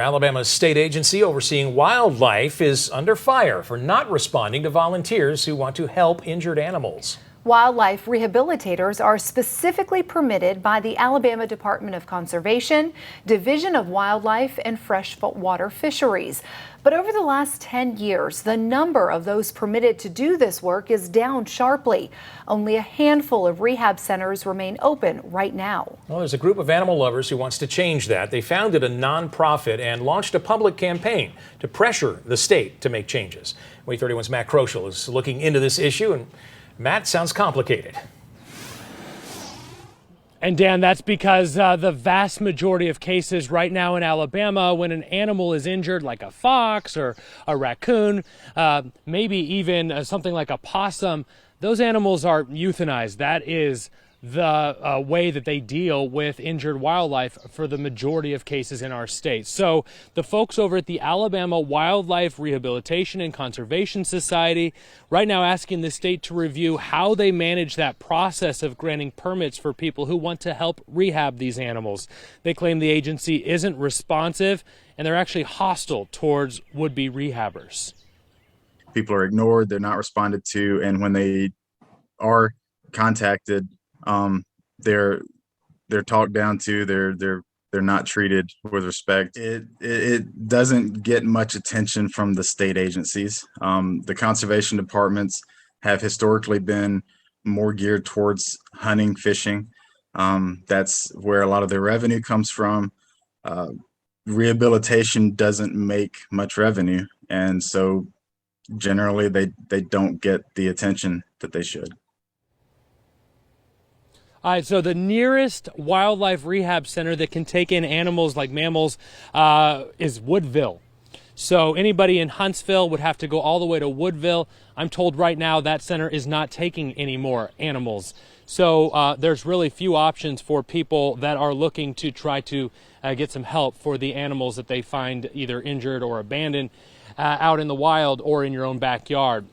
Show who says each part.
Speaker 1: Alabama's state agency overseeing wildlife is under fire for not responding to volunteers who want to help injured animals.
Speaker 2: Wildlife rehabilitators are specifically permitted by the Alabama Department of Conservation, Division of Wildlife and Freshwater Fisheries. But over the last 10 years, the number of those permitted to do this work is down sharply. Only a handful of rehab centers remain open right now.
Speaker 1: Well, there's a group of animal lovers who wants to change that. They founded a nonprofit and launched a public campaign to pressure the state to make changes. WAAY 31's Matt Kroschel is looking into this issue, and Matt, sounds complicated.
Speaker 3: And Dan, that's because the vast majority of cases right now in Alabama, when an animal is injured, like a fox or a raccoon, maybe even something like a possum, those animals are euthanized. That is the way that they deal with injured wildlife for the majority of cases in our state. So the folks over at the Alabama Wildlife Rehabilitation and Conservation Society right now asking the state to review how they manage that process of granting permits for people who want to help rehab these animals. They claim the agency isn't responsive and they're actually hostile towards would-be rehabbers.
Speaker 4: People are ignored, they're not responded to, and when they are contacted, they're talked down to, they're not treated with respect. It doesn't get much attention from the state agencies. The conservation departments have historically been more geared towards hunting, fishing. That's where a lot of their revenue comes from. Rehabilitation doesn't make much revenue, and so generally they don't get the attention that they should.
Speaker 3: All right, so the nearest wildlife rehab center that can take in animals like mammals is Woodville. So anybody in Huntsville would have to go all the way to Woodville. I'm told right now that center is not taking any more animals. So there's really few options for people that are looking to try to get some help for the animals that they find either injured or abandoned out in the wild or in your own backyard.